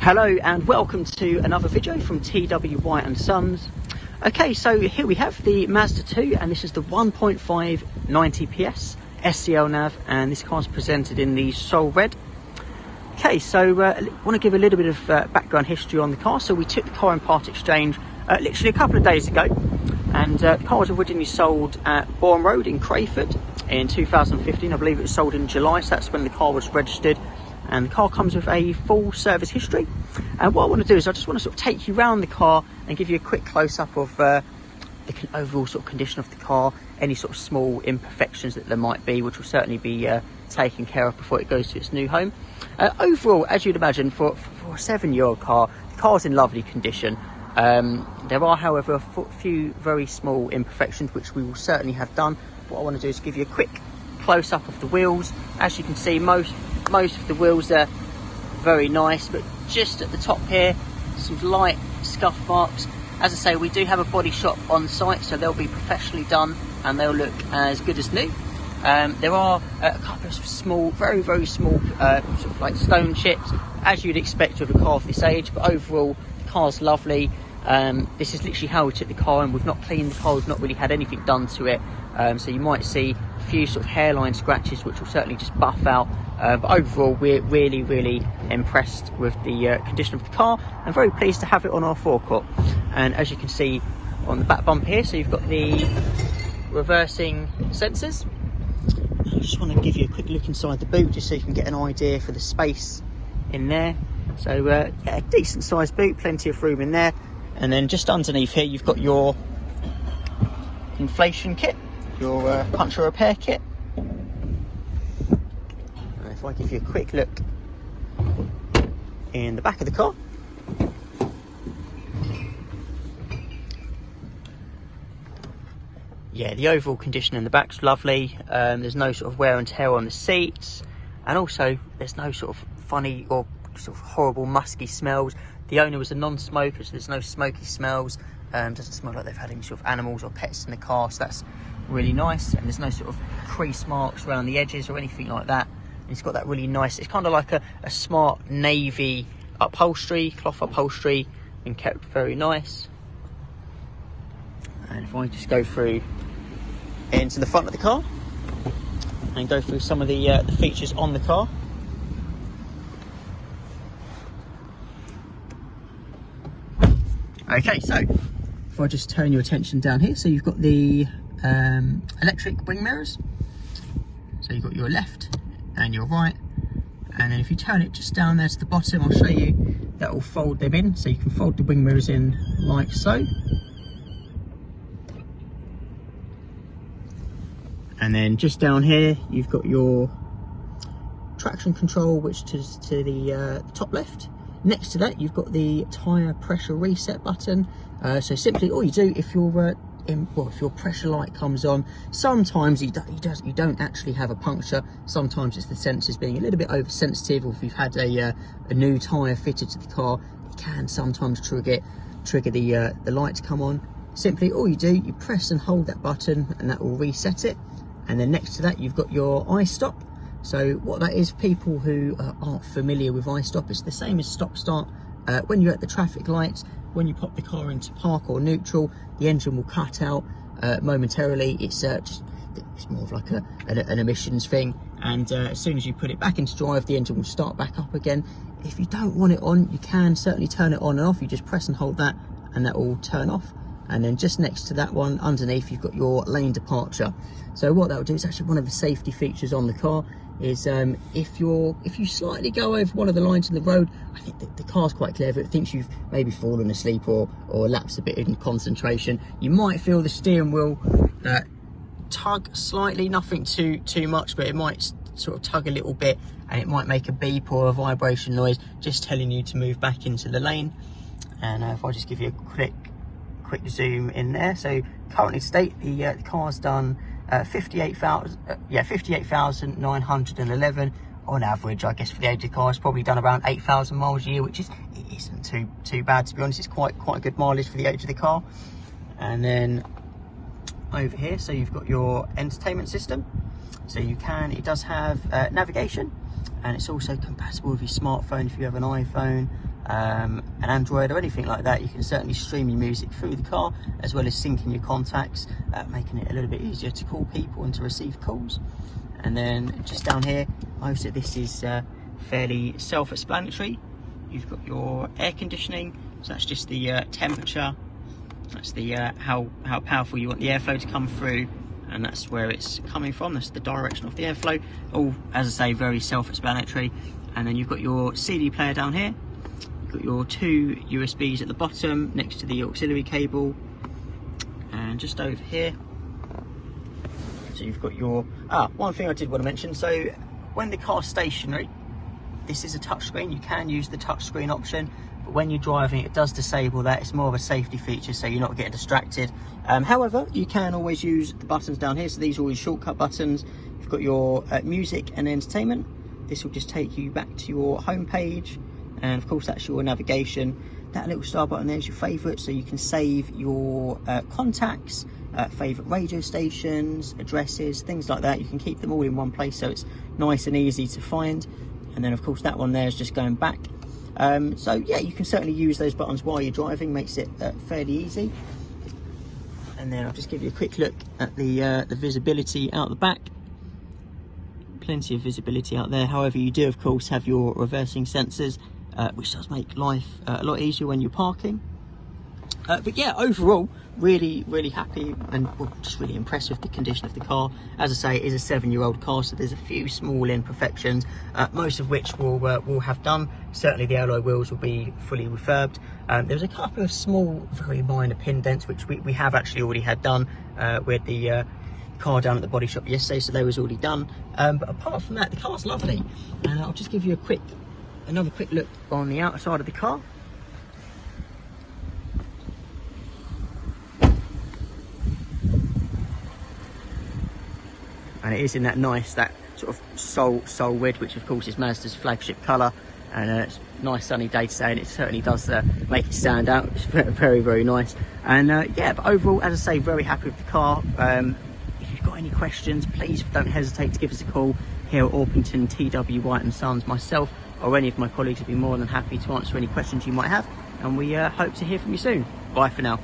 Hello and welcome to another video from TW Sons. Okay, so here we have the Mazda 2 and this is the 1.5 90 PS SE-L Nav, and this car is presented in the Soul Red. Okay, so I want to give a little bit of background history on the car. So we took the car in part exchange literally a couple of days ago, and the car was originally sold at Bourne Road in Crayford in 2015. I believe it was sold in July, so that's when the car was registered. And the car comes with a full service history. And what I want to do is I just want to sort of take you around the car and give you a quick close-up of the overall sort of condition of the car, any sort of small imperfections that there might be, which will certainly be taken care of before it goes to its new home. Overall, as you'd imagine, for a 7-year-old car, the car's in lovely condition. There are, however, a few very small imperfections which we will certainly have done. What I want to do is give you a quick close-up of the wheels. As you can see, most of the wheels are very nice, but just at the top here, some light scuff marks. As I say, we do have a body shop on site, so they'll be professionally done and they'll look as good as new. There are a couple of small, very small sort of like stone chips, as you'd expect with a car of this age, but overall the car's lovely. This is literally how we took the car, and we've not cleaned the car, we've not really had anything done to it. So you might see a few sort of hairline scratches, which will certainly just buff out. But overall, we're really impressed with the condition of the car, and very pleased to have it on our forecourt. And as you can see on the back bumper here, so you've got the reversing sensors. I just want to give you a quick look inside the boot, just so you can get an idea for the space in there. So yeah, decent sized boot, plenty of room in there. And then just underneath here, you've got your inflation kit, your puncture repair kit. And if I give you a quick look in the back of the car, yeah, the overall condition in the back's lovely. There's no sort of wear and tear on the seats, and also there's no sort of funny or sort of horrible musky smells. The owner was a non-smoker, so there's no smoky smells. Doesn't smell like they've had any sort of animals or pets in the car, so that's really nice. And there's no sort of crease marks around the edges or anything like that. And it's got that really nice, it's kind of like a smart navy upholstery, cloth upholstery, and kept very nice. And if I just go through into the front of the car and go through some of the features on the car. Okay, so if I just turn your attention down here, so you've got the electric wing mirrors. So you've got your left and your right, and then if you turn it just down there to the bottom, I'll show you, that will fold them in. So you can fold the wing mirrors in like so. And then just down here, you've got your traction control, which is to the top left. Next to that, you've got the tyre pressure reset button. So simply all you do, if your pressure light comes on, sometimes you don't actually have a puncture. Sometimes it's the sensors being a little bit oversensitive, or if you've had a new tyre fitted to the car, it can sometimes trigger the light to come on. Simply all you do, you press and hold that button, and that will reset it. And then next to that, you've got your iStop. So what that is, people who aren't familiar with iStop, it's the same as stop start. When you're at the traffic lights, when you pop the car into park or neutral, the engine will cut out momentarily. It's more of like an emissions thing. And as soon as you put it back into drive, the engine will start back up again. If you don't want it on, you can certainly turn it on and off. You just press and hold that, and that will turn off. And then just next to that one, underneath, you've got your lane departure. So what that will do is actually one of the safety features on the car is if you slightly go over one of the lines in the road, I think the car's quite clever. It thinks you've maybe fallen asleep or lapsed a bit in concentration. You might feel the steering wheel tug slightly, nothing too much, but it might sort of tug a little bit, and it might make a beep or a vibration noise, just telling you to move back into the lane. And if I just give you a quick zoom in there, so currently to date the car's done 58,911 on average. I guess for the age of the car, it's probably done around 8,000 miles a year, which isn't too bad, to be honest. It's quite good mileage for the age of the car. And then over here, so you've got your entertainment system. So it does have navigation, and it's also compatible with your smartphone if you have an iPhone. an Android or anything like that, you can certainly stream your music through the car, as well as syncing your contacts, making it a little bit easier to call people and to receive calls. And then just down here, most of this is fairly self-explanatory. You've got your air conditioning, so that's just the temperature, that's the how powerful you want the airflow to come through, and that's where it's coming from, that's the direction of the airflow. All, as I say, very self-explanatory. And then you've got your CD player down here, you've got your 2 USBs at the bottom next to the auxiliary cable, and just over here, so you've got your one thing I did want to mention, so when the car's stationary, this is a touchscreen. You can use the touchscreen option, but when you're driving, it does disable that. It's more of a safety feature, so you're not getting distracted. However, you can always use the buttons down here. So these are all your shortcut buttons. You've got your music and entertainment. This will just take you back to your home page, and of course that's your navigation. That little star button there is your favourite, so you can save your contacts, favourite radio stations, addresses, things like that. You can keep them all in one place, so it's nice and easy to find. And then of course that one there is just going back. So yeah, you can certainly use those buttons while you're driving, makes it fairly easy. And then I'll just give you a quick look at the visibility out the back. Plenty of visibility out there. However, you do of course have your reversing sensors, which does make life a lot easier when you're parking. But yeah, overall, really happy, and just really impressed with the condition of the car. As I say, it is a 7-year-old car, so there's a few small imperfections, most of which we'll have done. Certainly the alloy wheels will be fully refurbed. There's a couple of small, very minor pin dents, which we have actually already had done with the car down at the body shop yesterday, so they was already done. But apart from that, the car's lovely. And I'll just give you another quick look on the outside of the car. And it is in that sort of soul red, which of course is Mazda's flagship colour. And it's a nice sunny day today, and it certainly does make it stand out. It's very nice. And yeah, but overall, as I say, very happy with the car. If you've got any questions, please don't hesitate to give us a call here at Orpington, TW White & Sons. Myself or any of my colleagues would be more than happy to answer any questions you might have. And we hope to hear from you soon. Bye for now.